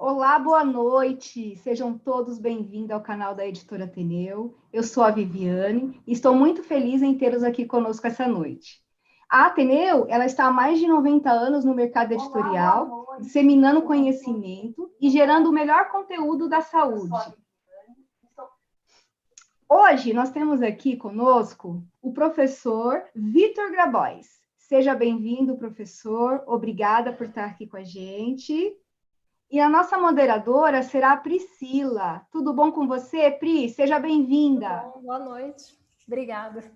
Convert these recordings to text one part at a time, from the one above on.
Olá, boa noite. Sejam todos bem-vindos ao canal da Editora Ateneu. Eu sou a Viviane e estou muito feliz em tê-los aqui conosco essa noite. A Ateneu, ela está há mais de 90 anos no mercado editorial, disseminando conhecimento e gerando o melhor conteúdo da saúde. Hoje nós temos aqui conosco o professor Vitor Grabois. Seja bem-vindo, professor. Obrigada por estar aqui com a gente. E a nossa moderadora será a Priscila. Tudo bom com você, Pri? Seja bem-vinda. Boa noite. Obrigada.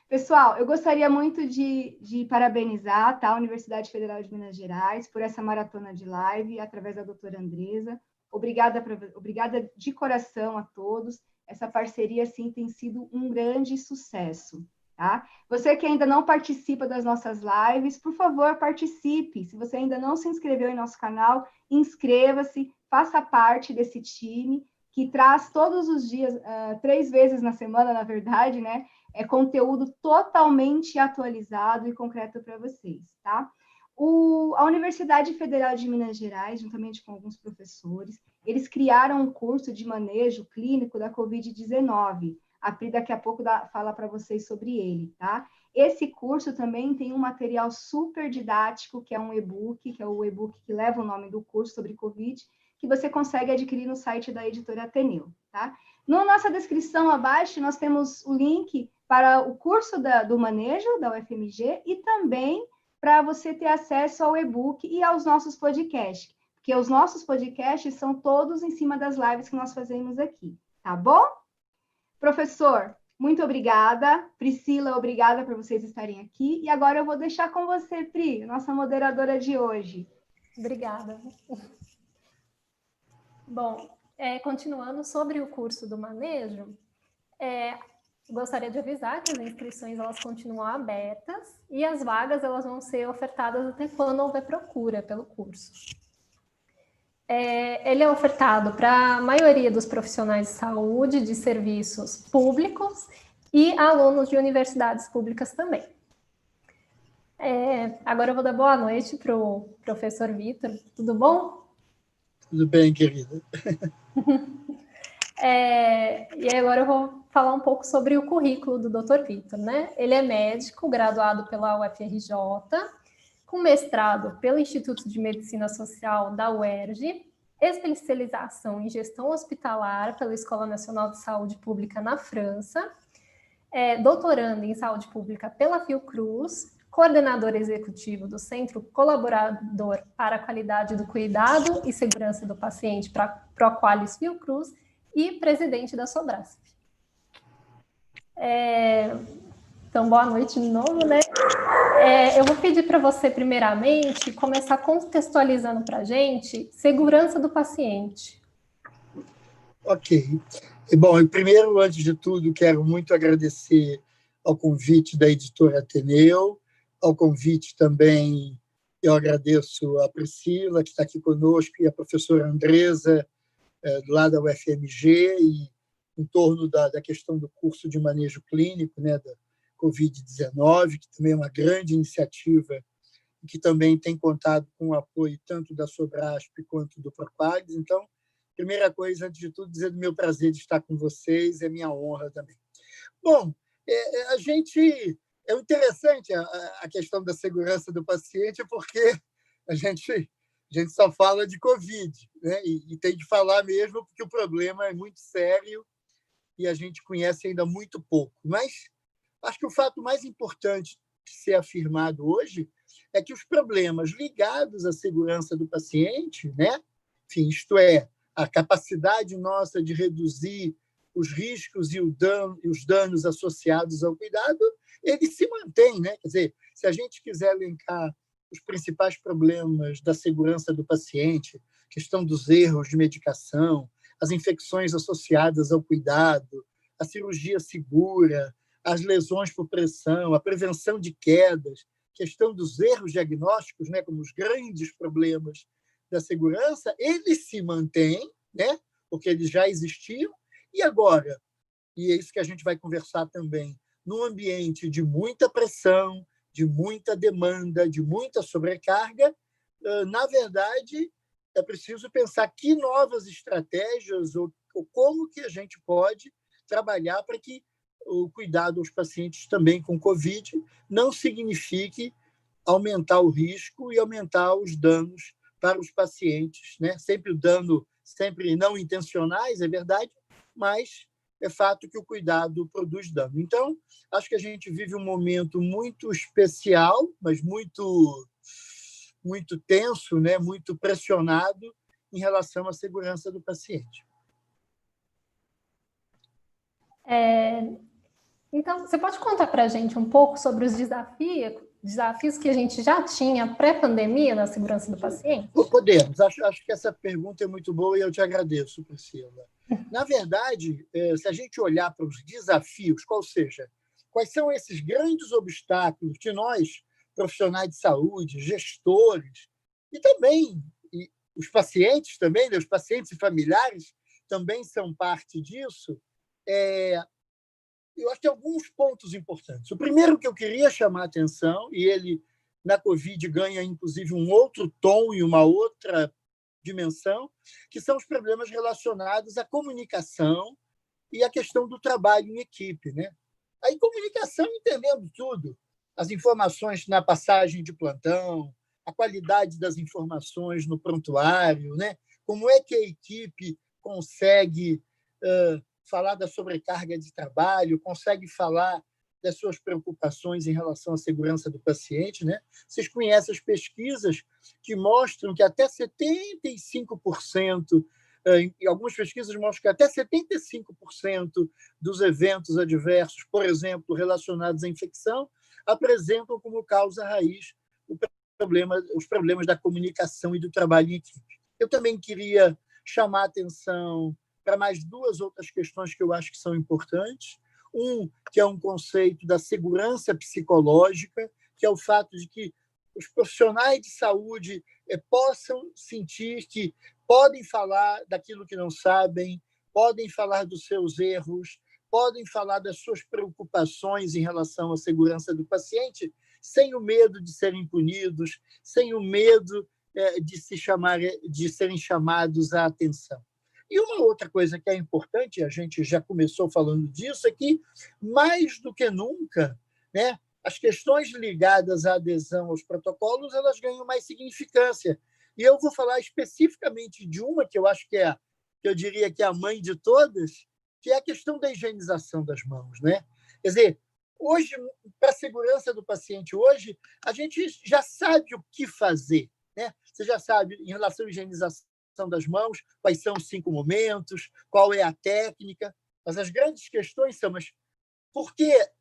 Pessoal, eu gostaria muito de parabenizar, tá, a Universidade Federal de Minas Gerais por essa maratona de live, através da doutora Andresa. Obrigada de coração a todos. Essa parceria, sim, tem sido um grande sucesso. Tá? Você que ainda não participa das nossas lives, por favor, participe. Se você ainda não se inscreveu em nosso canal, inscreva-se, faça parte desse time que traz todos os dias, 3 vezes na semana, na verdade, né? É conteúdo totalmente atualizado e concreto para vocês, tá? A Universidade Federal de Minas Gerais, juntamente com alguns professores, eles criaram um curso de manejo clínico da Covid-19. A Pri daqui a pouco fala para vocês sobre ele, tá? Esse curso também tem um material super didático, que é um e-book, que é o e-book que leva o nome do curso sobre Covid, que você consegue adquirir no site da Editora Ateneu, tá? Na nossa descrição abaixo, nós temos o link para o curso do manejo da UFMG e também para você ter acesso ao e-book e aos nossos podcasts, porque os nossos podcasts são todos em cima das lives que nós fazemos aqui, tá bom? Professor, muito obrigada. Priscila, obrigada por vocês estarem aqui. E agora eu vou deixar com você, Pri, nossa moderadora de hoje. Obrigada. Bom, continuando sobre o curso do manejo, gostaria de avisar que as inscrições elas continuam abertas e as vagas elas vão ser ofertadas até quando houver procura pelo curso. Ele é ofertado para a maioria dos profissionais de saúde, de serviços públicos e alunos de universidades públicas também. Agora eu vou dar boa noite para o professor Vitor. Tudo bom? Tudo bem, querida. E agora eu vou falar um pouco sobre o currículo do Dr. Vitor, né? Ele é médico, graduado pela UFRJ, com mestrado pelo Instituto de Medicina Social da UERJ, especialização em gestão hospitalar pela Escola Nacional de Saúde Pública na França, doutorando em saúde pública pela Fiocruz, coordenador executivo do Centro Colaborador para a Qualidade do Cuidado e Segurança do Paciente para Proqualis Fiocruz e presidente da Sobrasp. Então, boa noite de novo, né? Eu vou pedir para você, primeiramente, começar contextualizando para a gente segurança do paciente. Ok. Bom, primeiro, antes de tudo, quero muito agradecer ao convite da Editora Ateneu, ao convite também, eu agradeço a Priscila, que está aqui conosco, e a professora Andresa, lá da UFMG, e em torno da questão do curso de manejo clínico, né, da Covid-19, que também é uma grande iniciativa e que também tem contado com o apoio tanto da Sobrasp quanto do Proqualis. Então, primeira coisa, antes de tudo, dizer do meu prazer de estar com vocês, é minha honra também. Bom, é interessante a questão da segurança do paciente, porque a gente só fala de Covid, né? E tem de falar mesmo, porque o problema é muito sério e a gente conhece ainda muito pouco. Mas acho que o fato mais importante de ser afirmado hoje é que os problemas ligados à segurança do paciente, né? Enfim, isto é, a capacidade nossa de reduzir os riscos e os danos associados ao cuidado, ele se mantém, né? Quer dizer, se a gente quiser elencar os principais problemas da segurança do paciente, questão dos erros de medicação, as infecções associadas ao cuidado, a cirurgia segura, as lesões por pressão, a prevenção de quedas, questão dos erros diagnósticos, né, como os grandes problemas da segurança, eles se mantêm, né, porque eles já existiam, e agora, e é isso que a gente vai conversar também, num ambiente de muita pressão, de muita demanda, de muita sobrecarga, na verdade, é preciso pensar que novas estratégias ou como que a gente pode trabalhar para que o cuidado aos pacientes também com Covid não signifique aumentar o risco e aumentar os danos para os pacientes, né? Sempre o dano, sempre não intencionais, é verdade, mas é fato que o cuidado produz dano. Então, acho que a gente vive um momento muito especial, mas muito tenso, né? Muito pressionado em relação à segurança do paciente. Então, você pode contar para a gente um pouco sobre os desafios que a gente já tinha pré-pandemia na segurança do paciente? Podemos. Acho que essa pergunta é muito boa e eu te agradeço, Priscila. Na verdade, se a gente olhar para os desafios, quais são esses grandes obstáculos que nós, profissionais de saúde, gestores, e também os pacientes também, né? Os pacientes e familiares também são parte disso, eu acho que tem alguns pontos importantes. O primeiro que eu queria chamar a atenção, e ele, na Covid, ganha, inclusive, um outro tom e uma outra dimensão, que são os problemas relacionados à comunicação e à questão do trabalho em equipe, né? Aí, comunicação, entendendo tudo, as informações na passagem de plantão, a qualidade das informações no prontuário, né? Como é que a equipe consegue falar da sobrecarga de trabalho, consegue falar das suas preocupações em relação à segurança do paciente, né? Vocês conhecem as pesquisas que mostram que até 75%, e algumas pesquisas mostram que até 75% dos eventos adversos, por exemplo, relacionados à infecção, apresentam como causa raiz os problemas da comunicação e do trabalho em equipe. Eu também queria chamar a atenção para mais duas outras questões que eu acho que são importantes. Que é um conceito da segurança psicológica, que é o fato de que os profissionais de saúde possam sentir que podem falar daquilo que não sabem, podem falar dos seus erros, podem falar das suas preocupações em relação à segurança do paciente, sem o medo de serem punidos, sem o medo de serem chamados à atenção. E uma outra coisa que é importante, a gente já começou falando disso, é que, mais do que nunca, né, as questões ligadas à adesão aos protocolos elas ganham mais significância. E eu vou falar especificamente de uma que eu acho que eu diria que é a mãe de todas, que é a questão da higienização das mãos, né? Quer dizer, hoje, para a segurança do paciente, hoje, a gente já sabe o que fazer, né? Você já sabe, em relação à higienização das mãos, quais são os 5 momentos, qual é a técnica, mas as grandes questões são, mas por que é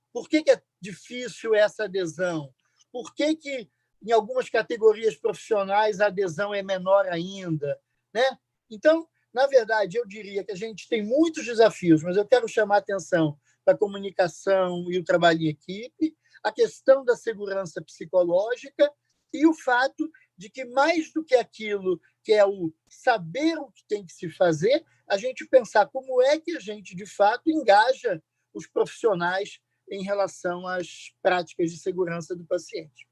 difícil essa adesão? Por que em algumas categorias profissionais a adesão é menor ainda, né? Então, na verdade, eu diria que a gente tem muitos desafios, mas eu quero chamar a atenção para a comunicação e o trabalho em equipe, a questão da segurança psicológica e o fato de que, mais do que aquilo que é o saber o que tem que se fazer, a gente pensar como é que a gente, de fato, engaja os profissionais em relação às práticas de segurança do paciente.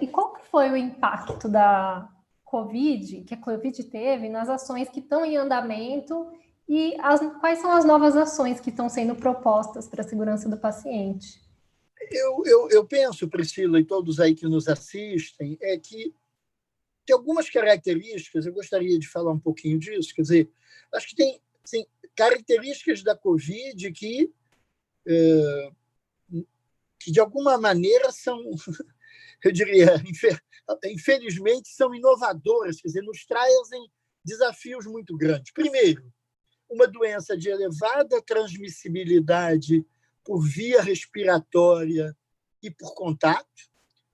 E qual que foi o impacto da Covid, que a Covid teve nas ações que estão em andamento e quais são as novas ações que estão sendo propostas para a segurança do paciente? Eu penso, Priscila, e todos aí que nos assistem, que tem algumas características, eu gostaria de falar um pouquinho disso, quer dizer, acho que tem características da Covid que de alguma maneira são, eu diria, infelizmente, são inovadoras, quer dizer, nos trazem desafios muito grandes. Primeiro, uma doença de elevada transmissibilidade por via respiratória e por contato,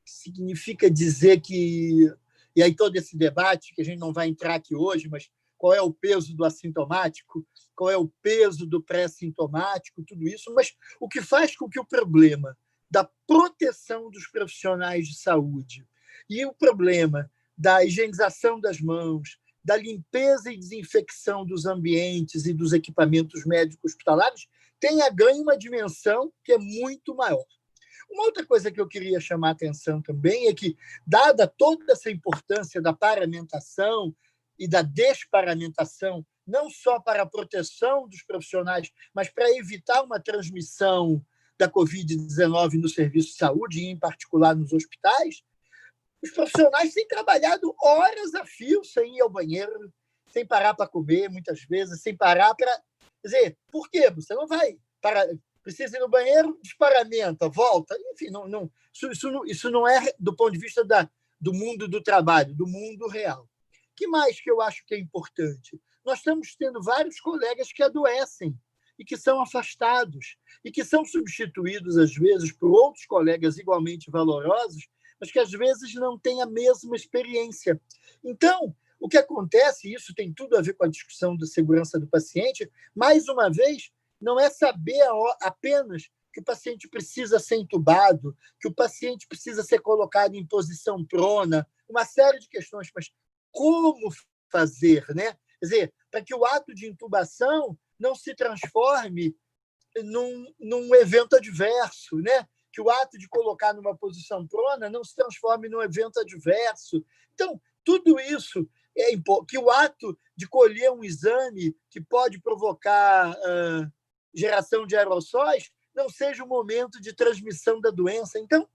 significa dizer que, e aí todo esse debate, que a gente não vai entrar aqui hoje, mas qual é o peso do assintomático, qual é o peso do pré-sintomático, tudo isso, mas o que faz com que o problema da proteção dos profissionais de saúde e o problema da higienização das mãos, da limpeza e desinfecção dos ambientes e dos equipamentos médicos hospitalares tenha ganho uma dimensão que é muito maior. Uma outra coisa que eu queria chamar a atenção também é que, dada toda essa importância da paramentação e da desparamentação, não só para a proteção dos profissionais, mas para evitar uma transmissão da Covid-19 no serviço de saúde, e em particular nos hospitais, os profissionais têm trabalhado horas a fio sem ir ao banheiro, sem parar para comer, muitas vezes, sem parar para... Quer dizer, por quê? Você não vai para... Precisa ir no banheiro, desparamenta, volta. Enfim, isso não é do ponto de vista do mundo do trabalho, do mundo real. O que mais que eu acho que é importante? Nós estamos tendo vários colegas que adoecem e que são afastados e que são substituídos, às vezes, por outros colegas igualmente valorosos, mas que, às vezes, não têm a mesma experiência. Então, o que acontece, e isso tem tudo a ver com a discussão da segurança do paciente, mais uma vez, não é saber apenas que o paciente precisa ser entubado, que o paciente precisa ser colocado em posição prona, uma série de questões, mas como fazer, né? Quer dizer, para que o ato de intubação não se transforme num evento adverso, né? Que o ato de colocar numa posição prona não se transforme num evento adverso. Então, tudo isso que o ato de colher um exame que pode provocar geração de aerossóis não seja o momento de transmissão da doença. Então,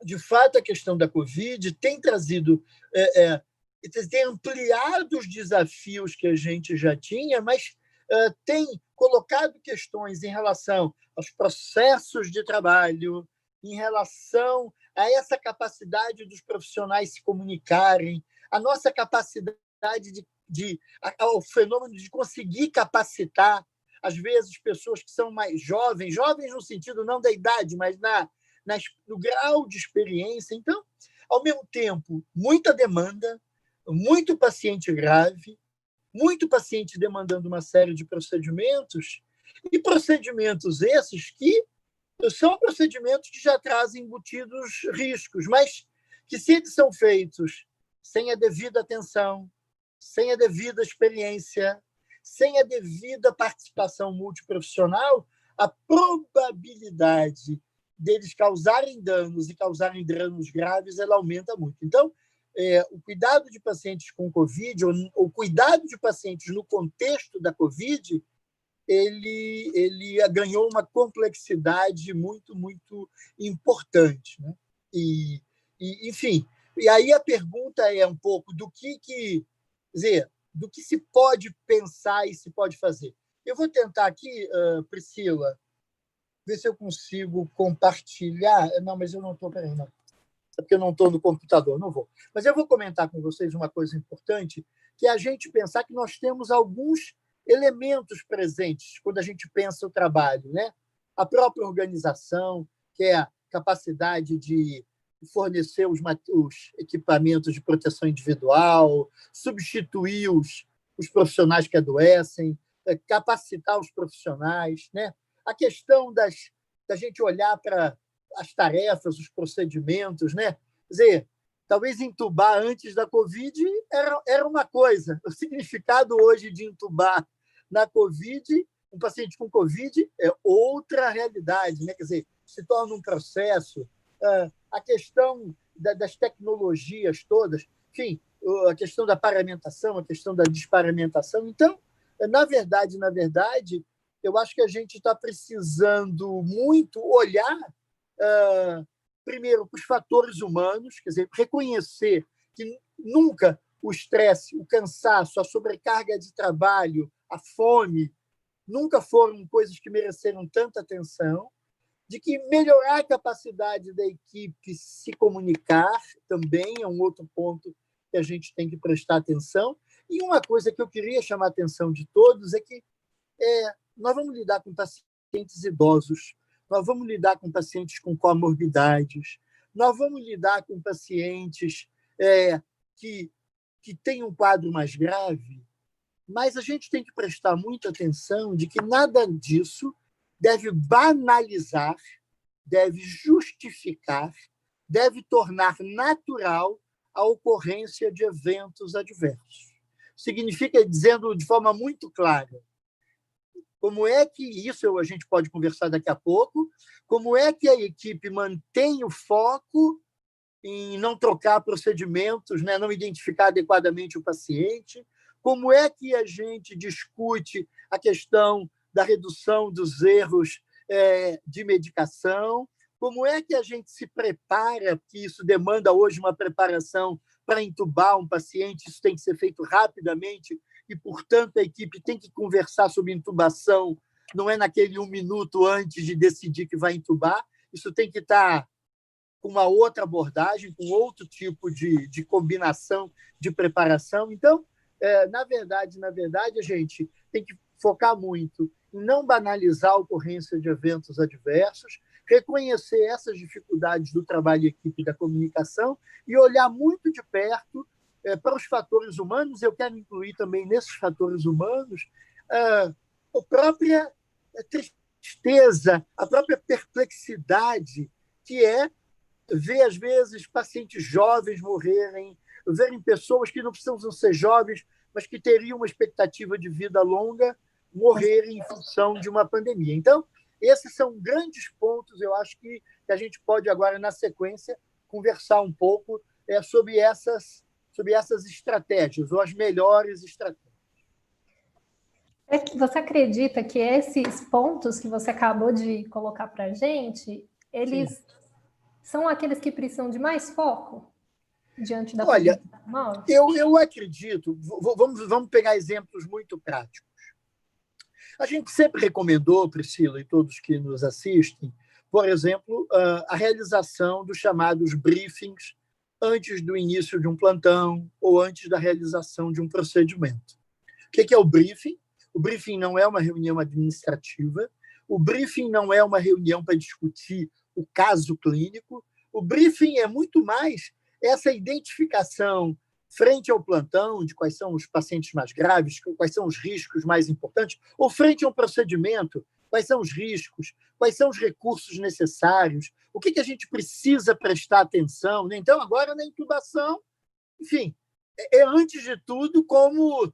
de fato, a questão da Covid tem trazido, tem ampliado os desafios que a gente já tinha, mas tem colocado questões em relação aos processos de trabalho, em relação a essa capacidade dos profissionais se comunicarem, a nossa capacidade ao fenômeno de conseguir capacitar, às vezes, pessoas que são mais jovens no sentido não da idade, mas no grau de experiência. Então, ao mesmo tempo, muita demanda, muito paciente grave, muito paciente demandando uma série de procedimentos, e procedimentos esses que são procedimentos que já trazem embutidos riscos, mas que, se eles são feitos sem a devida atenção, sem a devida experiência, sem a devida participação multiprofissional, a probabilidade deles causarem danos e causarem danos graves, ela aumenta muito. Então, o cuidado de pacientes com Covid, ou o cuidado de pacientes no contexto da Covid, ele ganhou uma complexidade muito, muito importante, né? Enfim, e aí a pergunta é um pouco quer dizer, do que se pode pensar e se pode fazer. Eu vou tentar aqui, Priscila, ver se eu consigo compartilhar. Não, mas eu não estou... Peraí, não. É porque eu não estou no computador, não vou. Mas eu vou comentar com vocês uma coisa importante, que é a gente pensar que nós temos alguns elementos presentes quando a gente pensa o trabalho, né? A própria organização, que é a capacidade de fornecer os equipamentos de proteção individual, substituir os profissionais que adoecem, capacitar os profissionais, né? A questão da gente olhar para as tarefas, os procedimentos, né? Quer dizer, talvez entubar antes da Covid era uma coisa. O significado hoje de entubar na Covid, um paciente com Covid, é outra realidade, né? Quer dizer, se torna um processo. A questão das tecnologias todas, enfim, a questão da paramentação, a questão da desparamentação. Então, na verdade, eu acho que a gente está precisando muito olhar, primeiro, para os fatores humanos, quer dizer, reconhecer que nunca o estresse, o cansaço, a sobrecarga de trabalho, a fome, nunca foram coisas que mereceram tanta atenção, de que melhorar a capacidade da equipe se comunicar também é um outro ponto que a gente tem que prestar atenção. E uma coisa que eu queria chamar a atenção de todos é que nós vamos lidar com pacientes idosos, nós vamos lidar com pacientes com comorbidades, nós vamos lidar com pacientes que têm um quadro mais grave, mas a gente tem que prestar muita atenção de que nada disso deve banalizar, deve justificar, deve tornar natural a ocorrência de eventos adversos. Significa, dizendo de forma muito clara, Como é que isso a gente pode conversar daqui a pouco? Como é que a equipe mantém o foco em não trocar procedimentos, né? Não identificar adequadamente o paciente? Como é que a gente discute a questão da redução dos erros de medicação? Como é que a gente se prepara, porque isso demanda hoje uma preparação para intubar um paciente, isso tem que ser feito rapidamente e, portanto, a equipe tem que conversar sobre intubação, não é naquele 1 minuto antes de decidir que vai intubar, isso tem que estar com uma outra abordagem, com outro tipo de combinação de preparação. Então, na verdade, a gente tem que focar muito em não banalizar a ocorrência de eventos adversos, reconhecer essas dificuldades do trabalho em equipe da comunicação e olhar muito de perto para os fatores humanos. Eu quero incluir também nesses fatores humanos a própria tristeza, a própria perplexidade, que é ver, às vezes, pacientes jovens morrerem, verem pessoas que não precisam ser jovens, mas que teriam uma expectativa de vida longa, morrerem em função de uma pandemia. Então, esses são grandes pontos, eu acho que a gente pode agora, na sequência, conversar um pouco sobre essas estratégias, ou as melhores estratégias. Você acredita que esses pontos que você acabou de colocar para a gente, eles Sim. são aqueles que precisam de mais foco diante da Olha, pandemia? Eu acredito, vamos pegar exemplos muito práticos. A gente sempre recomendou, Priscila, e todos que nos assistem, por exemplo, a realização dos chamados briefings antes do início de um plantão ou antes da realização de um procedimento. O que é o briefing? O briefing não é uma reunião administrativa, o briefing não é uma reunião para discutir o caso clínico, o briefing é muito mais essa identificação frente ao plantão de quais são os pacientes mais graves, quais são os riscos mais importantes, ou frente ao procedimento, quais são os riscos, quais são os recursos necessários, o que a gente precisa prestar atenção. Então, agora, na intubação, enfim, antes de tudo, como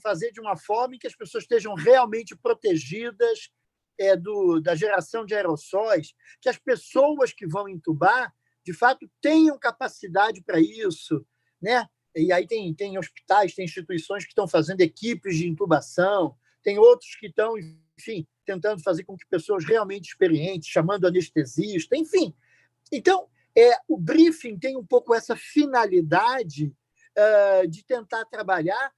fazer de uma forma em que as pessoas estejam realmente protegidas da geração de aerossóis, que as pessoas que vão intubar, de fato, tenham capacidade para isso, né? E aí tem hospitais, tem instituições que estão fazendo equipes de intubação, tem outros que estão, enfim, tentando fazer com que pessoas realmente experientes, chamando anestesista, enfim. Então, o briefing tem um pouco essa finalidade de tentar trabalhar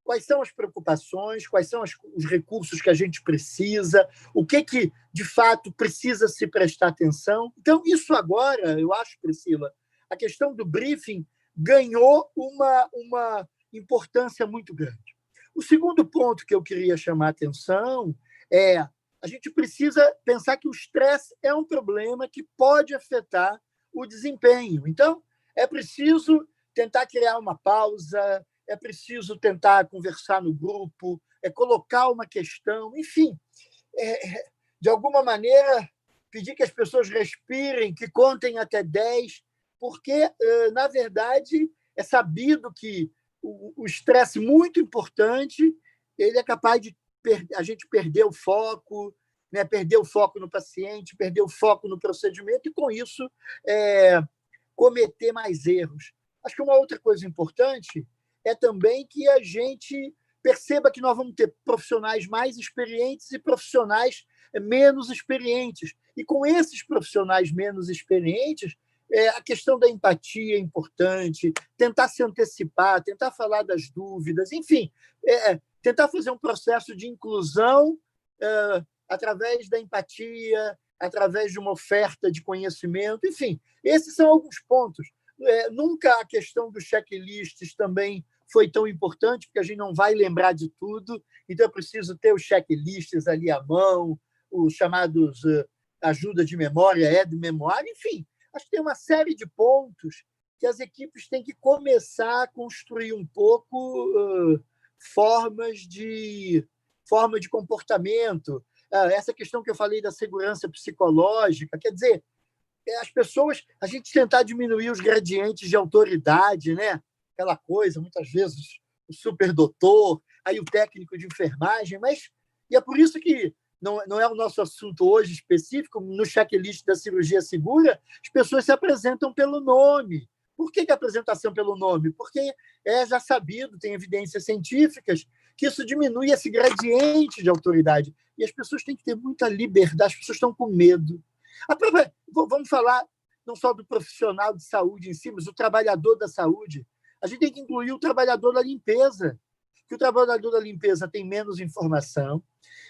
quais são as preocupações, quais são os recursos que a gente precisa, o que, de fato, precisa se prestar atenção. Então, isso agora, eu acho, Priscila, a questão do briefing ganhou uma importância muito grande. O segundo ponto que eu queria chamar a atenção é a gente precisa pensar que o estresse é um problema que pode afetar o desempenho. Então, é preciso tentar criar uma pausa, é preciso tentar conversar no grupo, colocar uma questão, enfim, de alguma maneira, pedir que as pessoas respirem, que contem até 10, porque, na verdade, é sabido que o estresse muito importante, ele é capaz de a gente perder o foco, né? Perder o foco no paciente, perder o foco no procedimento e, com isso, cometer mais erros. Acho que uma outra coisa importante é também que a gente perceba que nós vamos ter profissionais mais experientes e profissionais menos experientes. E com esses profissionais menos experientes, a questão da empatia é importante, tentar se antecipar, tentar falar das dúvidas, enfim, tentar fazer um processo de inclusão através da empatia, através de uma oferta de conhecimento, enfim, esses são alguns pontos. Nunca a questão dos checklists também foi tão importante, porque a gente não vai lembrar de tudo, então é preciso ter os checklists ali à mão, os chamados ajuda de memória, de memória, enfim, acho que tem uma série de pontos que as equipes têm que começar a construir um pouco forma de comportamento. Essa questão que eu falei da segurança psicológica, quer dizer, as pessoas, a gente tentar diminuir os gradientes de autoridade, né? Aquela coisa, muitas vezes, o superdoutor, aí o técnico de enfermagem, mas E é por isso que não é o nosso assunto hoje específico, no checklist da cirurgia segura, as pessoas se apresentam pelo nome. Por que a apresentação pelo nome? Porque é já sabido, tem evidências científicas, que isso diminui esse gradiente de autoridade. E as pessoas têm que ter muita liberdade, as pessoas estão com medo. Vamos falar não só do profissional de saúde em si, mas do trabalhador da saúde. A gente tem que incluir o trabalhador da limpeza, que o trabalhador da limpeza tem menos informação,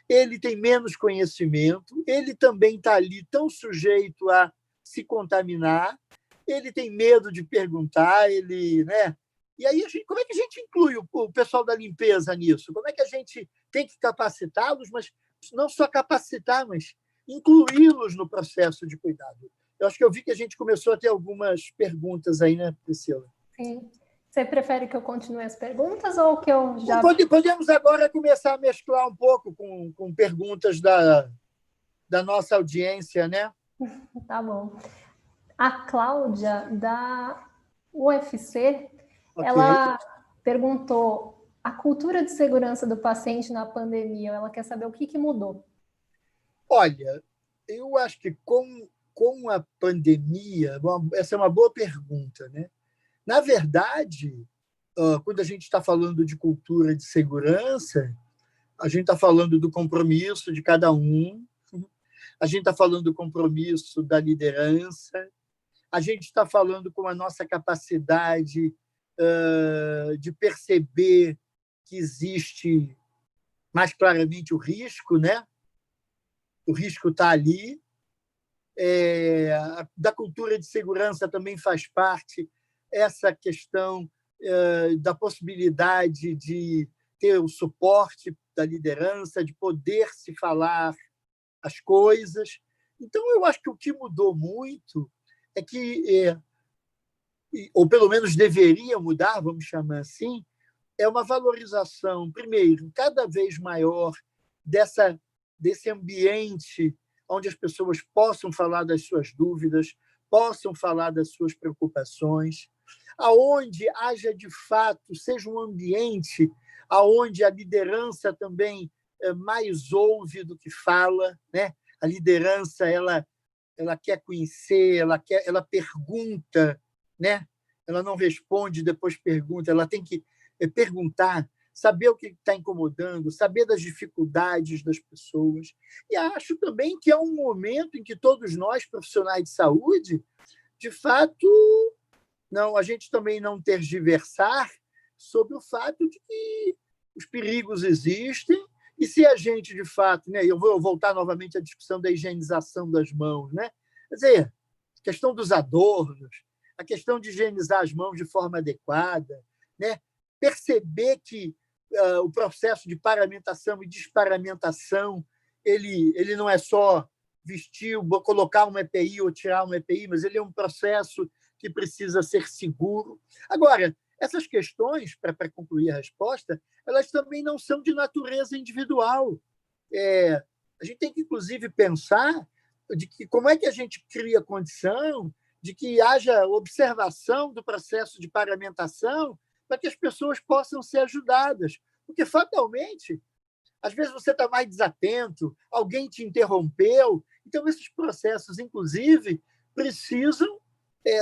ele tem menos conhecimento, ele também está ali tão sujeito a se contaminar, ele tem medo de perguntar, né? E aí, como é que a gente inclui o pessoal da limpeza nisso? Como é que a gente tem que capacitá-los, mas não só capacitar, mas incluí-los no processo de cuidado? Eu acho que eu vi que a gente começou a ter algumas perguntas aí, né, Priscila? Sim. Você prefere que eu continue as perguntas ou que eu já... Podemos agora começar a mesclar um pouco com perguntas da nossa audiência, né? Tá bom. A Cláudia, da UFC, okay. Ela perguntou a cultura de segurança do paciente na pandemia. Ela quer saber o que mudou. Olha, eu acho que com a pandemia, essa é uma boa pergunta, né? Na verdade, quando a gente está falando de cultura de segurança, a gente está falando do compromisso de cada um, a gente está falando do compromisso da liderança, a gente está falando com a nossa capacidade de perceber que existe mais claramente o risco, né? O risco está ali. Da cultura de segurança também faz parte essa questão da possibilidade de ter o suporte da liderança, de poder se falar as coisas. Então, eu acho que o que mudou muito é que, ou pelo menos deveria mudar, vamos chamar assim, é uma valorização, primeiro, cada vez maior desse ambiente onde as pessoas possam falar das suas dúvidas, possam falar das suas preocupações, aonde haja, de fato, seja um ambiente aonde a liderança também mais ouve do que fala, né? A liderança ela quer conhecer, ela pergunta, né? Ela não responde, depois pergunta, ela tem que perguntar, saber o que está incomodando, saber das dificuldades das pessoas. E acho também que é um momento em que todos nós, profissionais de saúde, de fato, a gente também não tergiversar sobre o fato de que os perigos existem e se a gente, de fato, né, eu vou voltar novamente à discussão da higienização das mãos, né? Quer dizer, a questão dos adornos, a questão de higienizar as mãos de forma adequada, né? Perceber que o processo de paramentação e desparamentação ele não é só vestir, colocar uma EPI ou tirar uma EPI, mas ele é um processo que precisa ser seguro. Agora, essas questões, para concluir a resposta, elas também não são de natureza individual. A gente tem que, inclusive, pensar de que como é que a gente cria condição de que haja observação do processo de paramentação para que as pessoas possam ser ajudadas. Porque, fatalmente, às vezes você está mais desatento, alguém te interrompeu. Então, esses processos, inclusive, precisam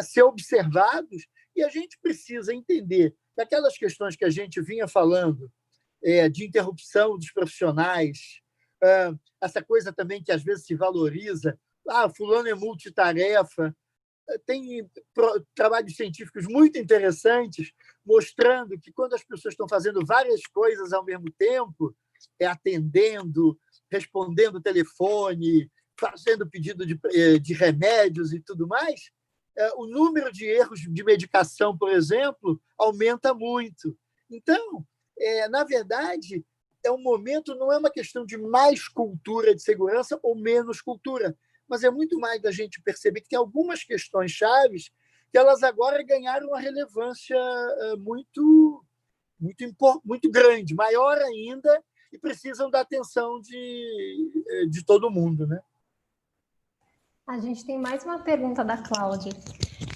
ser observados e a gente precisa entender que aquelas questões que a gente vinha falando de interrupção dos profissionais, essa coisa também que às vezes se valoriza, fulano é multitarefa, tem trabalhos científicos muito interessantes mostrando que quando as pessoas estão fazendo várias coisas ao mesmo tempo, atendendo, respondendo telefone, fazendo pedido de remédios e tudo mais, o número de erros de medicação, por exemplo, aumenta muito. Então, na verdade, um momento, não é uma questão de mais cultura de segurança ou menos cultura, mas é muito mais da gente perceber que tem algumas questões chaves que elas agora ganharam uma relevância muito grande, maior ainda, e precisam da atenção de todo mundo, né? A gente tem mais uma pergunta da Cláudia.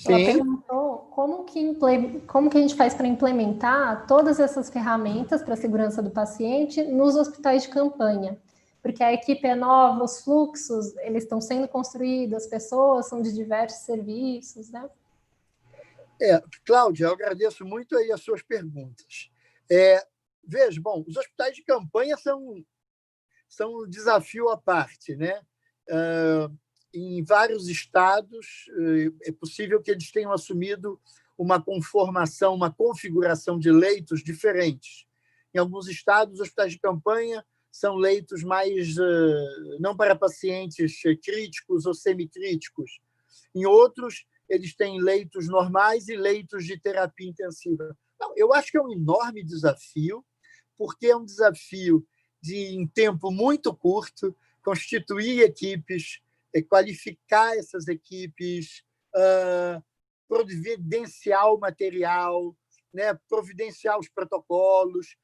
Sim. Ela perguntou como que a gente faz para implementar todas essas ferramentas para a segurança do paciente nos hospitais de campanha. Porque a equipe é nova, os fluxos, eles estão sendo construídos, as pessoas são de diversos serviços, né? Cláudia, eu agradeço muito aí as suas perguntas. Veja, bom, os hospitais de campanha são um desafio à parte, né? Em vários estados, é possível que eles tenham assumido uma conformação, uma configuração de leitos diferentes. Em alguns estados, os hospitais de campanha são leitos mais não para pacientes críticos ou semicríticos. Em outros, eles têm leitos normais e leitos de terapia intensiva. Não, eu acho que é um enorme desafio, porque é um desafio de, em tempo muito curto, constituir equipes, qualificar essas equipes, providenciar o material, né, providenciar os protocolos,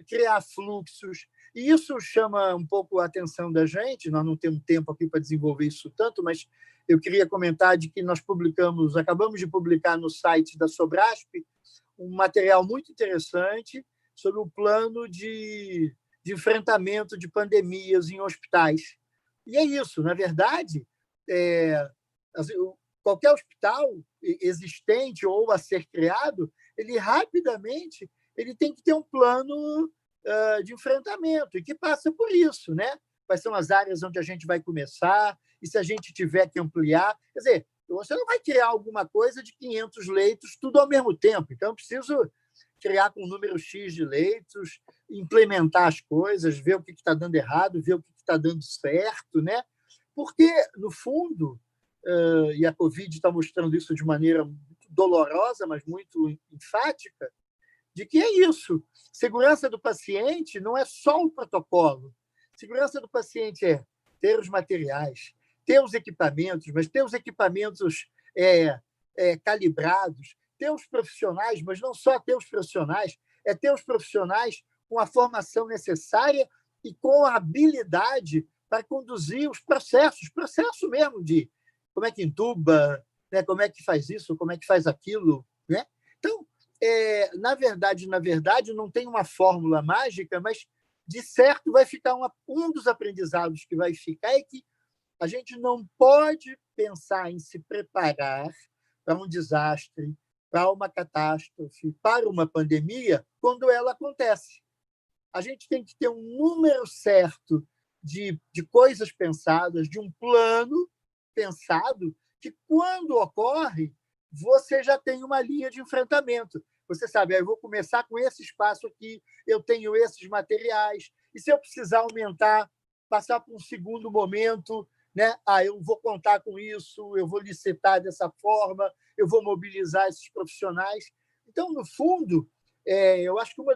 criar fluxos. E isso chama um pouco a atenção da gente. Nós não temos tempo aqui para desenvolver isso tanto, mas eu queria comentar de que nós acabamos de publicar no site da Sobrasp um material muito interessante sobre o plano de enfrentamento de pandemias em hospitais. E é isso, na verdade, qualquer hospital existente ou a ser criado, ele rapidamente tem que ter um plano de enfrentamento, e que passa por isso, né? Quais são as áreas onde a gente vai começar, e se a gente tiver que ampliar. Quer dizer, você não vai criar alguma coisa de 500 leitos tudo ao mesmo tempo. Então, eu preciso criar com um número X de leitos, implementar as coisas, ver o que está dando errado, ver o que está dando certo, né? Porque, no fundo, e a Covid está mostrando isso de maneira muito dolorosa, mas muito enfática, de que é isso. Segurança do paciente não é só o protocolo. Segurança do paciente é ter os materiais, ter os equipamentos, mas ter os equipamentos calibrados, ter os profissionais, mas não só ter os profissionais, é ter os profissionais com a formação necessária e com a habilidade para conduzir os processos, processo mesmo de como é que entuba, né? Como é que faz isso, como é que faz aquilo, né? Então, na verdade, não tem uma fórmula mágica, mas, de certo, vai ficar um dos aprendizados que vai ficar é que a gente não pode pensar em se preparar para um desastre, para uma catástrofe, para uma pandemia, quando ela acontece. A gente tem que ter um número certo de coisas pensadas, de um plano pensado, que, quando ocorre, você já tem uma linha de enfrentamento. Você sabe, eu vou começar com esse espaço aqui, eu tenho esses materiais, e se eu precisar aumentar, passar para um segundo momento, né? Eu vou contar com isso, eu vou licitar dessa forma, eu vou mobilizar esses profissionais. Então, no fundo, eu acho que uma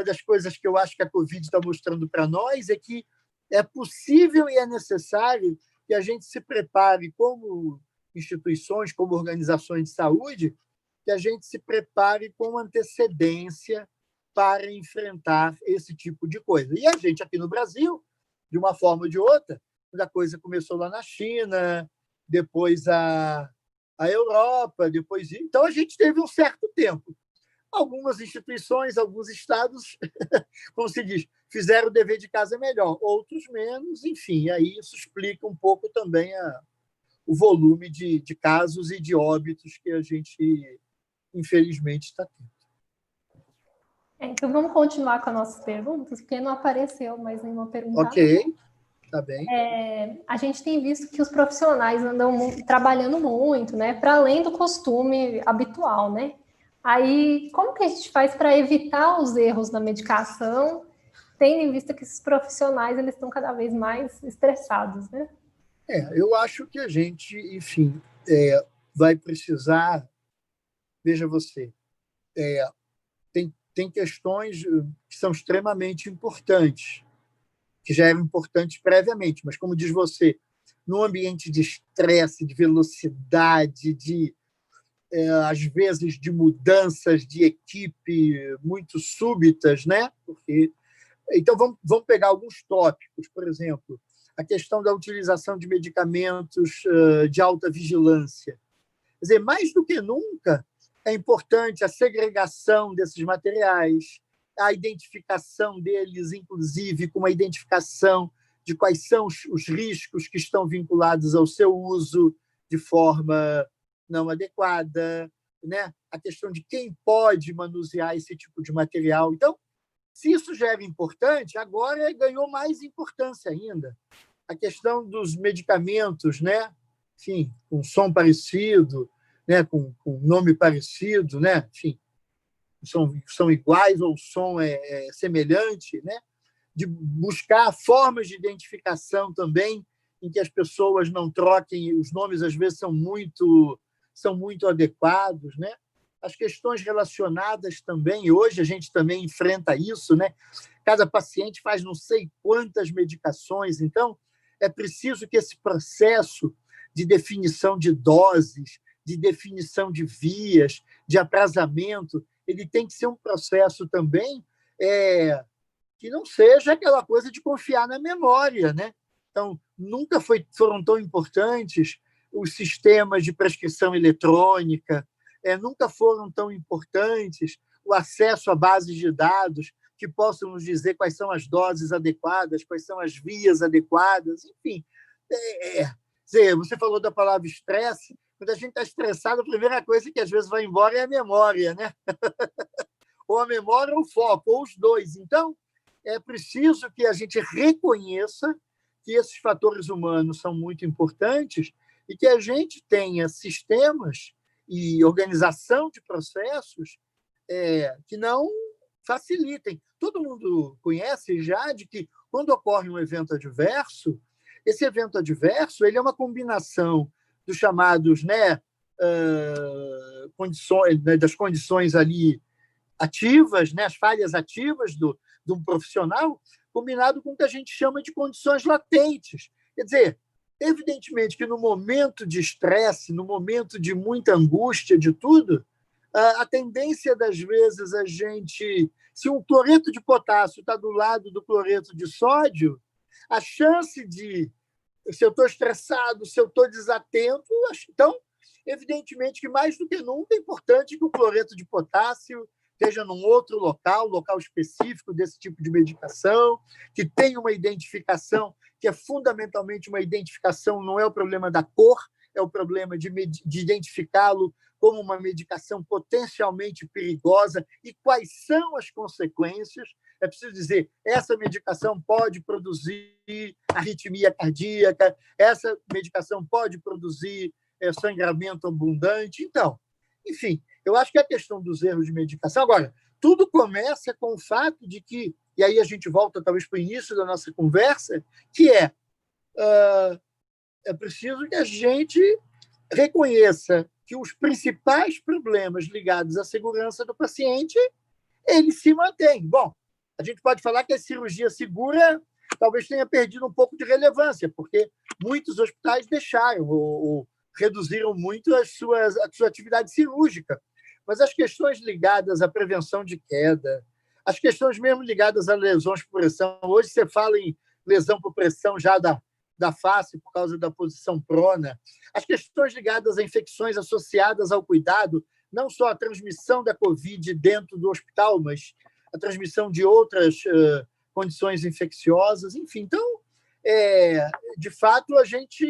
das coisas que eu acho que a Covid está mostrando para nós é que é possível e é necessário que a gente se prepare como instituições, como organizações de saúde, que a gente se prepare com antecedência para enfrentar esse tipo de coisa. E a gente, aqui no Brasil, de uma forma ou de outra, a coisa começou lá na China, depois a Europa, depois... Então, a gente teve um certo tempo. Algumas instituições, alguns estados, como se diz, fizeram o dever de casa melhor, outros menos, enfim, aí isso explica um pouco também o volume de casos e de óbitos que a gente, infelizmente, está tendo. Então, vamos continuar com as nossas perguntas, porque não apareceu mais nenhuma pergunta. Ok, tá bem. A gente tem visto que os profissionais andam trabalhando muito, né, para além do costume habitual, né? Aí, como que a gente faz para evitar os erros na medicação, tendo em vista que esses profissionais eles estão cada vez mais estressados, né? Eu acho que a gente, enfim, vai precisar... Veja você, tem questões que são extremamente importantes, que já eram importantes previamente, mas, como diz você, num ambiente de estresse, de velocidade, às vezes de mudanças de equipe muito súbitas, né? Então, vamos pegar alguns tópicos. Por exemplo, a questão da utilização de medicamentos de alta vigilância. Quer dizer, mais do que nunca, é importante a segregação desses materiais, a identificação deles, inclusive com uma identificação de quais são os riscos que estão vinculados ao seu uso de forma não adequada, né? A questão de quem pode manusear esse tipo de material. Então, se isso já era importante, agora ganhou mais importância ainda. A questão dos medicamentos, né? Enfim, com som parecido, né? com nome parecido, né? Enfim, são iguais ou o som é semelhante, né? De buscar formas de identificação também em que as pessoas não troquem, os nomes às vezes são muito adequados, né? As questões relacionadas também, hoje a gente também enfrenta isso, né? Cada paciente faz não sei quantas medicações, então é preciso que esse processo de definição de doses, de definição de vias, de aprazamento, ele tem que ser um processo também que não seja aquela coisa de confiar na memória, né? Então, nunca foram tão importantes os sistemas de prescrição eletrônica, nunca foram tão importantes o acesso a bases de dados que possam nos dizer quais são as doses adequadas, quais são as vias adequadas, enfim. Você falou da palavra estresse. Quando a gente está estressado, a primeira coisa que às vezes vai embora é a memória, né? Ou a memória ou o foco, ou os dois. Então, é preciso que a gente reconheça que esses fatores humanos são muito importantes e que a gente tenha sistemas e organização de processos que não facilitem. Todo mundo conhece já de que, quando ocorre um evento adverso, esse evento adverso ele é uma combinação dos chamados condições, das condições ali ativas, as falhas ativas de um profissional, combinado com o que a gente chama de condições latentes. Quer dizer, evidentemente que no momento de estresse, no momento de muita angústia, de tudo, a tendência das vezes a gente... Se um cloreto de potássio está do lado do cloreto de sódio, a chance de... Se eu estou estressado, se eu estou desatento... Então, evidentemente que mais do que nunca é importante que o cloreto de potássio esteja num outro local específico desse tipo de medicação, que tenha uma identificação, que é fundamentalmente uma identificação, não é o problema da cor, é o problema de identificá-lo como uma medicação potencialmente perigosa e quais são as consequências. É preciso dizer, essa medicação pode produzir arritmia cardíaca, essa medicação pode produzir sangramento abundante. Então, enfim, eu acho que a questão dos erros de medicação... Agora, tudo começa com o fato de que, e aí a gente volta talvez para o início da nossa conversa, que é preciso que a gente reconheça que os principais problemas ligados à segurança do paciente, eles se mantêm. Bom, a gente pode falar que a cirurgia segura talvez tenha perdido um pouco de relevância, porque muitos hospitais deixaram ou reduziram muito a sua atividade cirúrgica. Mas as questões ligadas à prevenção de queda, as questões mesmo ligadas a lesões por pressão, hoje você fala em lesão por pressão já da face por causa da posição prona, as questões ligadas a infecções associadas ao cuidado, não só a transmissão da Covid dentro do hospital, mas a transmissão de outras condições infecciosas, enfim. Então, de fato, a gente...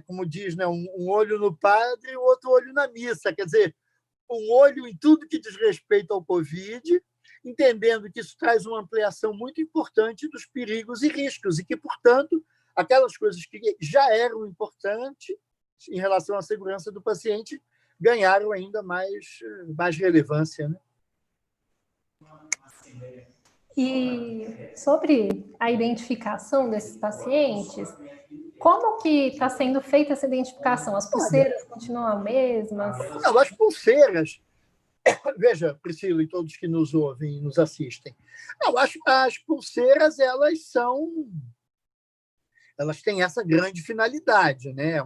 como diz, né, um olho no padre e o outro olho na missa. Quer dizer, um olho em tudo que diz respeito ao Covid, entendendo que isso traz uma ampliação muito importante dos perigos e riscos e que, portanto, aquelas coisas que já eram importantes em relação à segurança do paciente ganharam ainda mais relevância, né? E sobre a identificação desses pacientes, como que está sendo feita essa identificação? As pulseiras continuam as mesmas? Não, as pulseiras... Veja, Priscila e todos que nos ouvem e nos assistem. Não, as pulseiras, elas têm essa grande finalidade, né?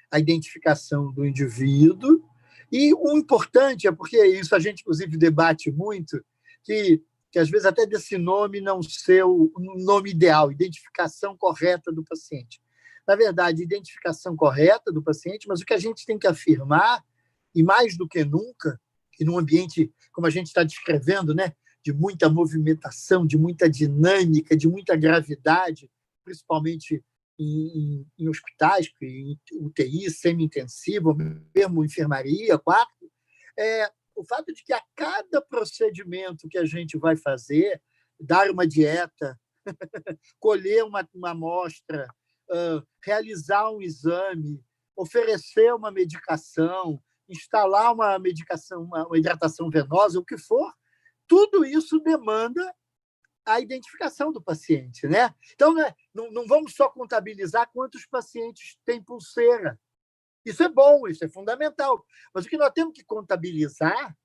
A identificação do indivíduo. E o importante é porque isso a gente, inclusive, debate muito, que que às vezes até desse nome não ser o nome ideal, identificação correta do paciente. Na verdade, identificação correta do paciente, mas o que a gente tem que afirmar, e mais do que nunca, e num ambiente, como a gente está descrevendo, né, de muita movimentação, de muita dinâmica, de muita gravidade, principalmente em hospitais, em UTI, semi-intensiva, mesmo enfermaria, quarto, o fato de que a cada procedimento que a gente vai fazer, dar uma dieta, colher uma amostra, realizar um exame, oferecer uma medicação, instalar uma medicação, uma hidratação venosa, o que for, tudo isso demanda a identificação do paciente, né? Então, né, não vamos só contabilizar quantos pacientes têm pulseira. Isso é bom, isso é fundamental. Mas o que nós temos que contabilizar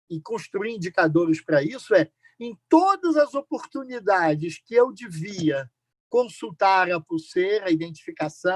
e construir indicadores para isso em todas as oportunidades que eu devia consultar a pulseira, a identificação,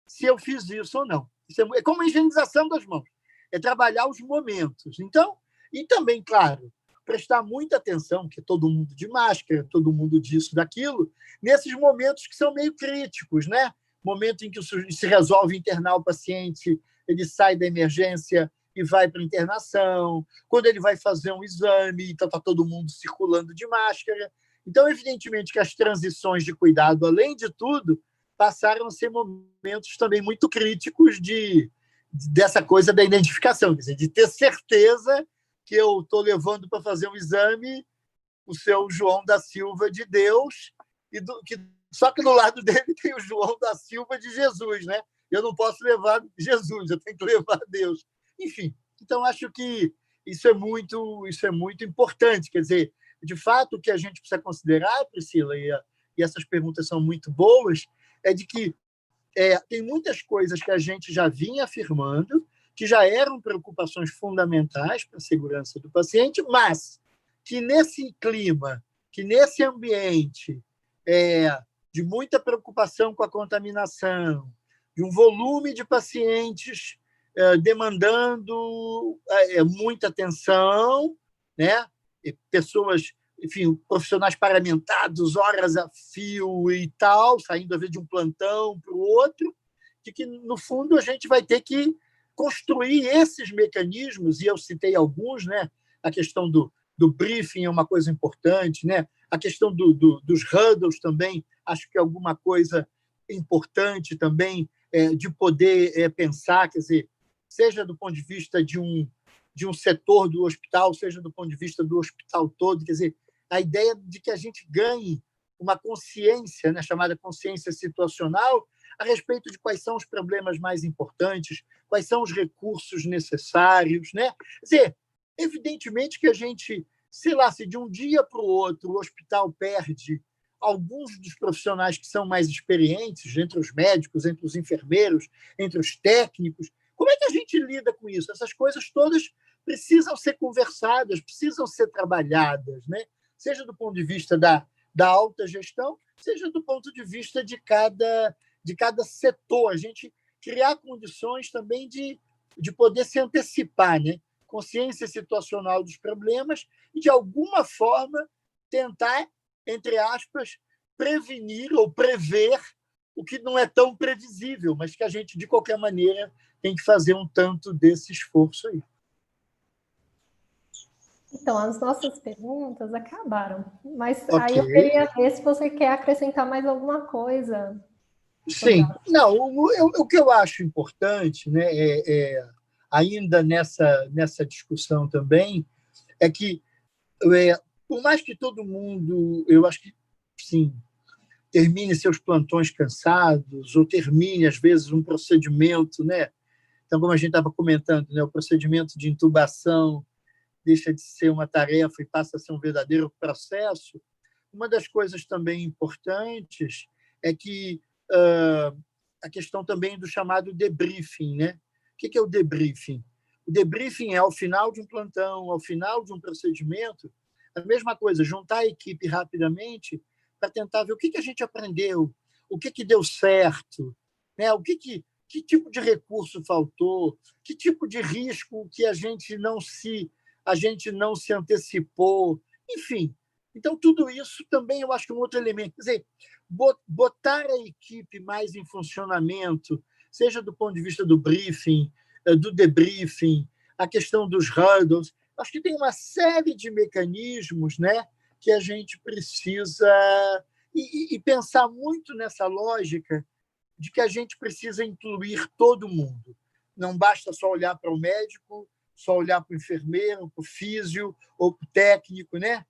se eu fiz isso ou não. Isso é como a higienização das mãos. É trabalhar os momentos. Então, e também, claro, prestar muita atenção, que todo mundo de máscara, todo mundo disso, daquilo, nesses momentos que são meio críticos, né? Momento em que se resolve internar o paciente, ele sai da emergência e vai para a internação, quando ele vai fazer um exame, então está todo mundo circulando de máscara. Então, evidentemente que as transições de cuidado, além de tudo, passaram a ser momentos também muito críticos dessa coisa da identificação, quer dizer, de ter certeza que eu estou levando para fazer um exame o seu João da Silva de Deus, só que do lado dele tem o João da Silva de Jesus, né? Eu não posso levar Jesus, eu tenho que levar Deus. Enfim, então acho que isso é muito importante. Quer dizer, de fato, o que a gente precisa considerar, Priscila, e essas perguntas são muito boas, é de que tem muitas coisas que a gente já vinha afirmando, que já eram preocupações fundamentais para a segurança do paciente, mas que nesse clima, que nesse ambiente de muita preocupação com a contaminação, de um volume de pacientes demandando muita atenção, né? E pessoas, enfim, profissionais paramentados, horas a fio e tal, saindo às vezes de um plantão para o outro, de que, no fundo, a gente vai ter que construir esses mecanismos, e eu citei alguns, né? A questão do briefing é uma coisa importante, né? A questão dos huddles também, acho que é alguma coisa importante também de poder pensar, quer dizer, seja do ponto de vista de um setor do hospital, seja do ponto de vista do hospital todo, quer dizer, a ideia de que a gente ganhe uma consciência, né, chamada consciência situacional, a respeito de quais são os problemas mais importantes, quais são os recursos necessários, né? Quer dizer, evidentemente que a gente, sei lá, se de um dia para o outro o hospital perde alguns dos profissionais que são mais experientes, entre os médicos, entre os enfermeiros, entre os técnicos, como é que a gente lida com isso? Essas coisas todas precisam ser conversadas, precisam ser trabalhadas, né? Seja do ponto de vista da alta gestão, seja do ponto de vista de cada setor. A gente criar condições também de poder se antecipar, né? Consciência situacional dos problemas e, de alguma forma, tentar, entre aspas, prevenir ou prever o que não é tão previsível, mas que a gente, de qualquer maneira, tem que fazer um tanto desse esforço aí. Então, as nossas perguntas acabaram, mas Okay. Aí eu queria ver se você quer acrescentar mais alguma coisa. Sim. Não, o que eu acho importante, né, ainda nessa discussão também, é que, por mais que todo mundo, eu acho que, sim, termine seus plantões cansados, ou termine, às vezes, um procedimento, né? Então, como a gente estava comentando, né, o procedimento de intubação deixa de ser uma tarefa e passa a ser um verdadeiro processo. Uma das coisas também importantes é que a questão também do chamado debriefing, né? O que é o debriefing? O debriefing é, ao final de um plantão, ao final de um procedimento, a mesma coisa, juntar a equipe rapidamente para tentar ver o que a gente aprendeu, o que deu certo, né? Que tipo de recurso faltou, que tipo de risco que a gente não se antecipou enfim. Então, tudo isso também eu acho que é um outro elemento. Quer dizer, botar a equipe mais em funcionamento, seja do ponto de vista do briefing, do debriefing, a questão dos hurdles, acho que tem uma série de mecanismos, né, que a gente precisa e pensar muito nessa lógica de que a gente precisa incluir todo mundo. Não basta só olhar para o médico, só olhar para o enfermeiro, para o físio ou para o técnico, né?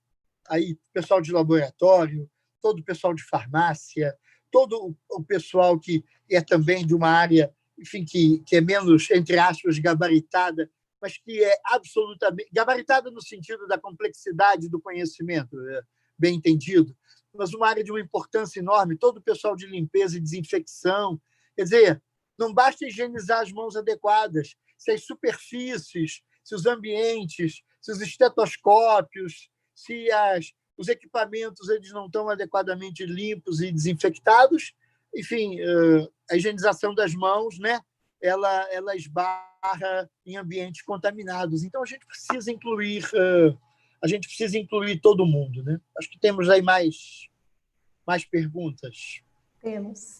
Aí, o pessoal de laboratório, todo o pessoal de farmácia, todo o pessoal que é também de uma área, enfim, que é menos, entre aspas, gabaritada, mas que é absolutamente gabaritada no sentido da complexidade do conhecimento, bem entendido, mas uma área de uma importância enorme, todo o pessoal de limpeza e desinfecção. Quer dizer, não basta higienizar as mãos adequadas, se as superfícies, se os ambientes, se os estetoscópios, se os equipamentos eles não estão adequadamente limpos e desinfectados, enfim, a higienização das mãos, né, ela esbarra em ambientes contaminados. Então, a gente precisa incluir todo mundo, né? Acho que temos aí mais perguntas. Temos.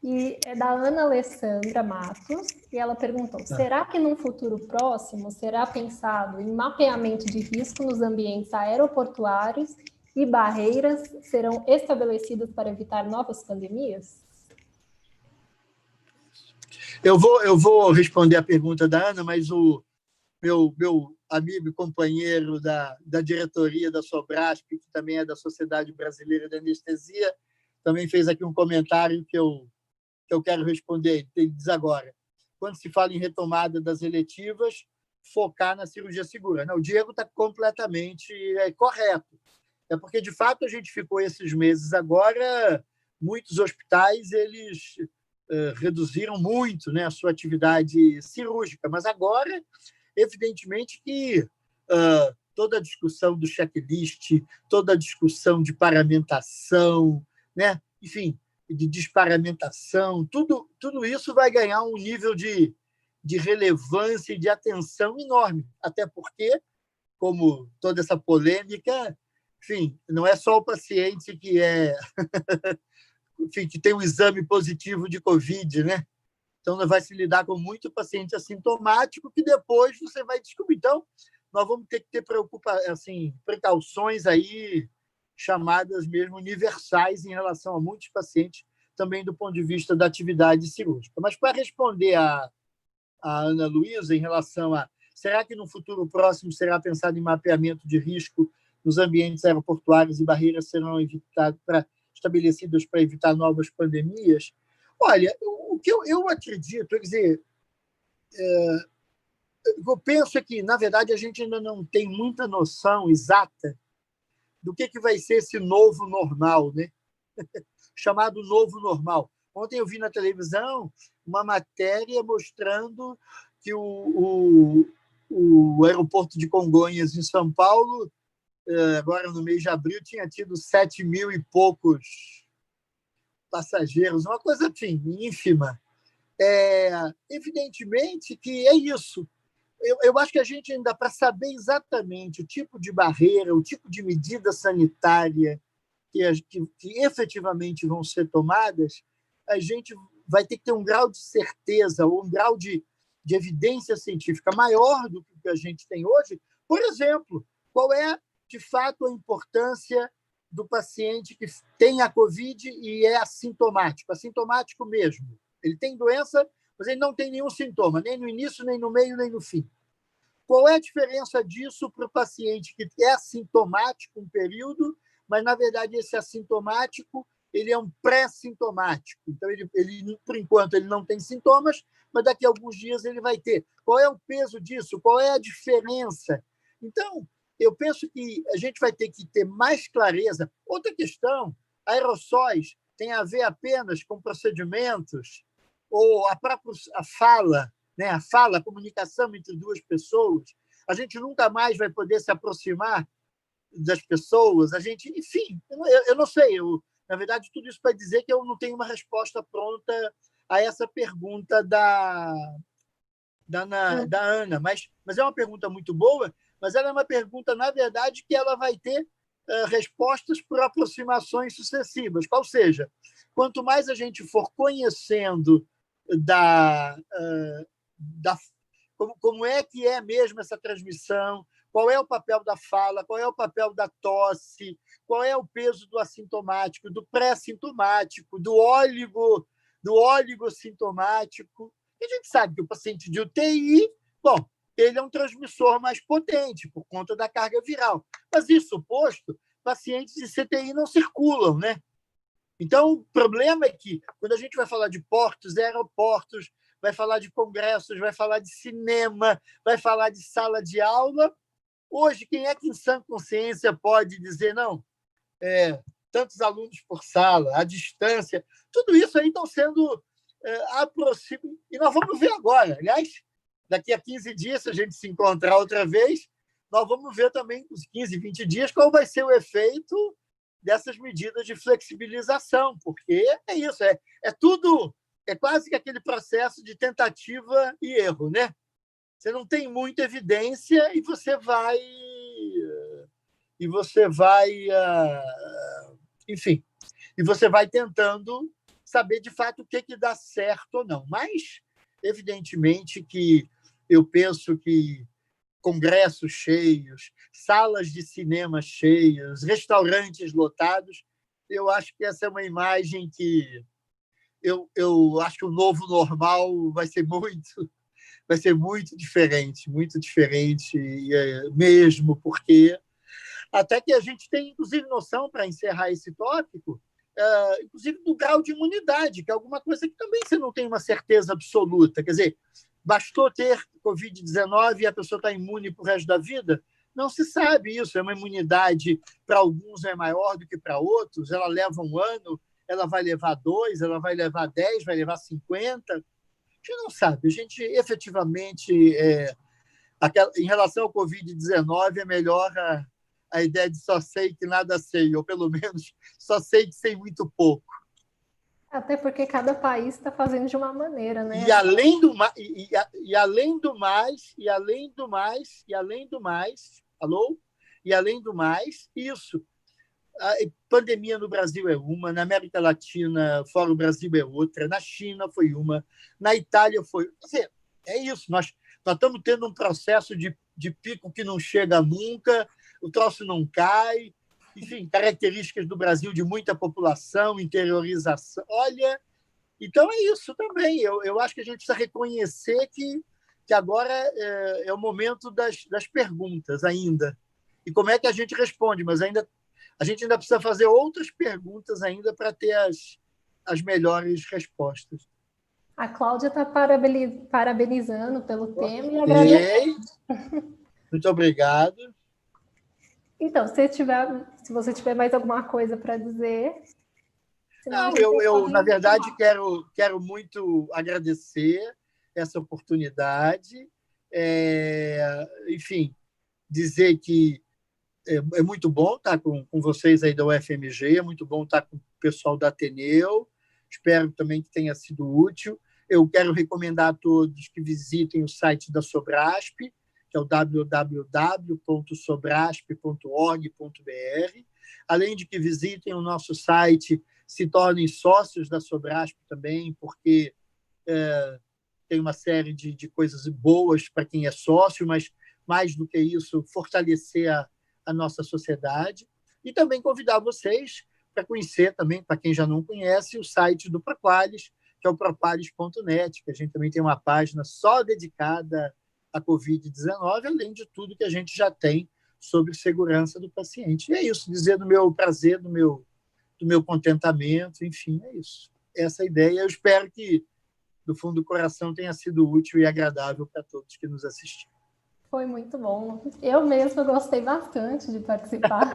E é da Ana Alessandra Matos, e ela perguntou: será que num futuro próximo será pensado em mapeamento de risco nos ambientes aeroportuários e barreiras serão estabelecidas para evitar novas pandemias? Eu vou responder a pergunta da Ana, mas o meu amigo e companheiro da diretoria da Sobrasp, que também é da Sociedade Brasileira de Anestesia, também fez aqui um comentário que eu quero responder. Ele diz agora: quando se fala em retomada das eletivas, focar na cirurgia segura. Não, o Diego está completamente correto. É porque, de fato, a gente ficou esses meses agora, muitos hospitais eles reduziram muito, né, a sua atividade cirúrgica, mas agora, evidentemente que toda a discussão do checklist, toda a discussão de paramentação, né, enfim, de desparamentação, tudo isso vai ganhar um nível de relevância e de atenção enorme, até porque, como toda essa polêmica, enfim, não é só o paciente que enfim, que tem um exame positivo de Covid, né? Então, vai se lidar com muito paciente assintomático que depois você vai descobrir. Então, nós vamos ter que ter precauções aí chamadas mesmo universais em relação a muitos pacientes, também do ponto de vista da atividade cirúrgica. Mas, para responder a Ana Luísa em relação a será que no futuro próximo será pensado em mapeamento de risco nos ambientes aeroportuários e barreiras serão estabelecidas para evitar novas pandemias? Olha, o que eu acredito, quer dizer, eu penso é que, na verdade, a gente ainda não tem muita noção exata do que vai ser esse novo normal, né? Chamado novo normal. Ontem eu vi na televisão uma matéria mostrando que o aeroporto de Congonhas, em São Paulo, agora no mês de abril, tinha tido 7.000 e poucos passageiros, uma coisa, enfim, ínfima. Evidentemente que é isso. Eu acho que a gente ainda, para saber exatamente o tipo de barreira, o tipo de medida sanitária que efetivamente vão ser tomadas, a gente vai ter que ter um grau de certeza ou um grau de evidência científica maior do que a gente tem hoje. Por exemplo, qual é, de fato, a importância do paciente que tem a Covid e é assintomático mesmo. Ele tem doença, mas ele não tem nenhum sintoma, nem no início, nem no meio, nem no fim. Qual é a diferença disso para o paciente que é assintomático um período, mas, na verdade, esse assintomático ele é um pré-sintomático. Então, ele, por enquanto, ele não tem sintomas, mas daqui a alguns dias ele vai ter. Qual é o peso disso? Qual é a diferença? Então, eu penso que a gente vai ter que ter mais clareza. Outra questão, aerossóis tem a ver apenas com procedimentos ou a fala, né? A comunicação entre duas pessoas. A gente nunca mais vai poder se aproximar das pessoas. Enfim, eu não sei. Na verdade, tudo isso para dizer que eu não tenho uma resposta pronta a essa pergunta da da Ana. Mas é uma pergunta muito boa, mas ela é uma pergunta, na verdade, que ela vai ter respostas por aproximações sucessivas. Ou seja, quanto mais a gente for conhecendo como é que é mesmo essa transmissão, qual é o papel da fala, qual é o papel da tosse, qual é o peso do assintomático, do pré-sintomático, do oligossintomático. A gente sabe que o paciente de UTI, bom, ele é um transmissor mais potente por conta da carga viral. Mas isso posto, pacientes de CTI não circulam, né? Então, o problema é que, quando a gente vai falar de portos, aeroportos, vai falar de congressos, vai falar de cinema, vai falar de sala de aula, hoje, quem é que em sã consciência pode dizer, não, tantos alunos por sala, a distância, tudo isso aí estão sendo aproximados. E nós vamos ver agora. Aliás, daqui a 15 dias, se a gente se encontrar outra vez, nós vamos ver também, uns 15, 20 dias, qual vai ser o efeito dessas medidas de flexibilização, porque é isso, tudo, é quase que aquele processo de tentativa e erro, né? Você não tem muita evidência e você vai, enfim, e você vai tentando saber de fato o que dá certo ou não. Mas, evidentemente, que eu penso que congressos cheios, salas de cinema cheias, restaurantes lotados, eu acho que essa é uma imagem que eu acho que o novo normal vai ser muito diferente mesmo, porque até que a gente tem, inclusive, noção, para encerrar esse tópico, inclusive do grau de imunidade, que é alguma coisa que também você não tem uma certeza absoluta. Quer dizer, bastou ter Covid-19 e a pessoa está imune para o resto da vida? Não se sabe isso. É uma imunidade, para alguns é maior do que para outros, ela leva 1 ano, ela vai levar 2, ela vai levar 10, vai levar 50. A gente não sabe. A gente, efetivamente, em relação ao Covid-19, é melhor a ideia de só sei que nada sei, ou pelo menos só sei que sei muito pouco. Até porque cada país está fazendo de uma maneira, né? E além do mais, isso. A pandemia no Brasil é uma, na América Latina, fora o Brasil, é outra, na China foi uma, na Itália foi. Quer dizer, é isso. Nós estamos tendo um processo de pico que não chega nunca, o troço não cai. Enfim, características do Brasil de muita população, interiorização. Olha, então é isso também. Eu acho que a gente precisa reconhecer que agora é o momento das perguntas ainda. E como é que a gente responde? Mas a gente ainda precisa fazer outras perguntas ainda para ter as melhores respostas. A Cláudia está parabenizando pelo tema e agradecendo. Muito obrigado. Então, se você tiver mais alguma coisa para dizer... Não, eu na verdade, quero muito agradecer essa oportunidade. Enfim, dizer que é muito bom estar com vocês aí da UFMG, é muito bom estar com o pessoal da Ateneu. Espero também que tenha sido útil. Eu quero recomendar a todos que visitem o site da Sobrasp, que é o www.sobrasp.org.br. Além de que visitem o nosso site, se tornem sócios da Sobrasp também, porque tem uma série de coisas boas para quem é sócio, mas, mais do que isso, fortalecer a nossa sociedade. E também convidar vocês para conhecer também, para quem já não conhece, o site do Propolis, que é o propolis.net, que a gente também tem uma página só dedicada à Covid-19, além de tudo que a gente já tem sobre segurança do paciente. E é isso, dizer do meu prazer, do meu contentamento, enfim, é isso. Essa ideia, eu espero que, do fundo do coração, tenha sido útil e agradável para todos que nos assistiram. Foi muito bom. Eu mesma gostei bastante de participar.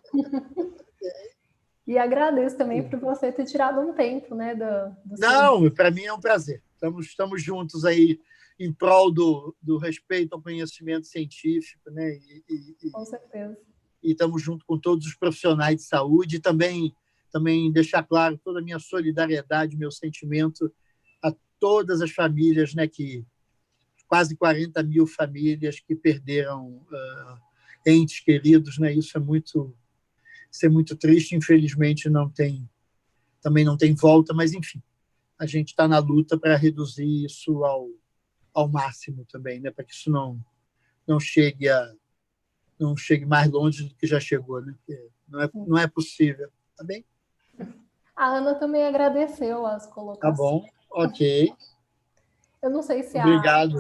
E agradeço também por você ter tirado um tempo, né? Não, para mim é um prazer. Estamos juntos aí em prol do respeito ao conhecimento científico, né? Com certeza. E estamos junto com todos os profissionais de saúde e também deixar claro toda a minha solidariedade, meu sentimento a todas as famílias, né, que quase 40 mil famílias que perderam entes queridos, né? Isso é muito triste, infelizmente também não tem volta, mas enfim, a gente está na luta para reduzir isso ao máximo também, né? Para que isso não chegue mais longe do que já chegou, né? Porque não é possível, tá bem? A Ana também agradeceu as Tá colocações. bom, ok. Eu não sei se Obrigado.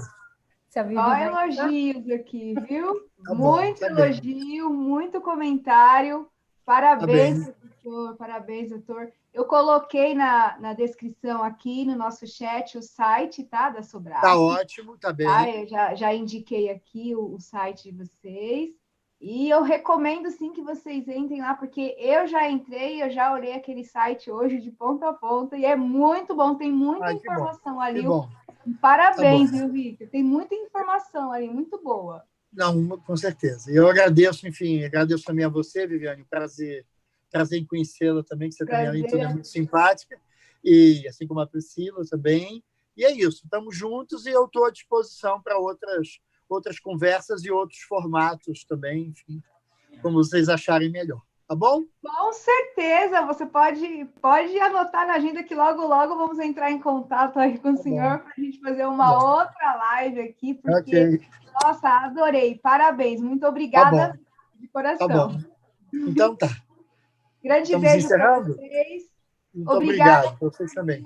se a Vivi Só vai... elogios aqui, viu? Tá bom, Muito tá bem. elogio, muito comentário. Parabéns, doutor. Parabéns, doutor. Eu coloquei na descrição aqui no nosso chat o site, tá? Da Sobrasp. Tá ótimo, tá bem. Tá? Eu já indiquei aqui o site de vocês. E eu recomendo, sim, que vocês entrem lá, porque eu já entrei, eu já olhei aquele site hoje de ponta a ponta, e é muito bom, tem muita informação ali. Que bom. Parabéns, Tá bom. viu, Victor? Tem muita informação ali, muito boa. Não, com certeza. Eu agradeço, enfim, agradeço também a você, Viviane, prazer em conhecê-la também, que você também, além de tudo, é muito simpática, e assim como a Priscila também. E é isso, estamos juntos e eu estou à disposição para outras conversas e outros formatos também, enfim, como vocês acharem melhor. Tá bom? Com certeza, você pode anotar na agenda que logo vamos entrar em contato aí com o senhor para a gente fazer uma outra live aqui, porque, nossa, adorei, parabéns, muito obrigada de coração. Tá bom. Então tá. Grande Estamos beijo para encerrando? vocês. Muito obrigado, vocês também.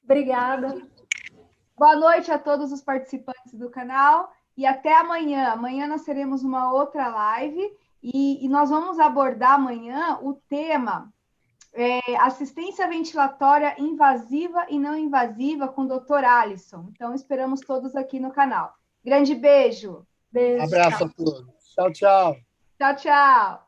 Obrigada. Boa noite a todos os participantes do canal e até amanhã. Amanhã nós teremos uma outra live e nós vamos abordar amanhã o tema assistência ventilatória invasiva e não invasiva com o Dr. Alisson. Então, esperamos todos aqui no canal. Grande beijo. Beijo. Abraço a todos. Tchau, tchau. Tchau, tchau.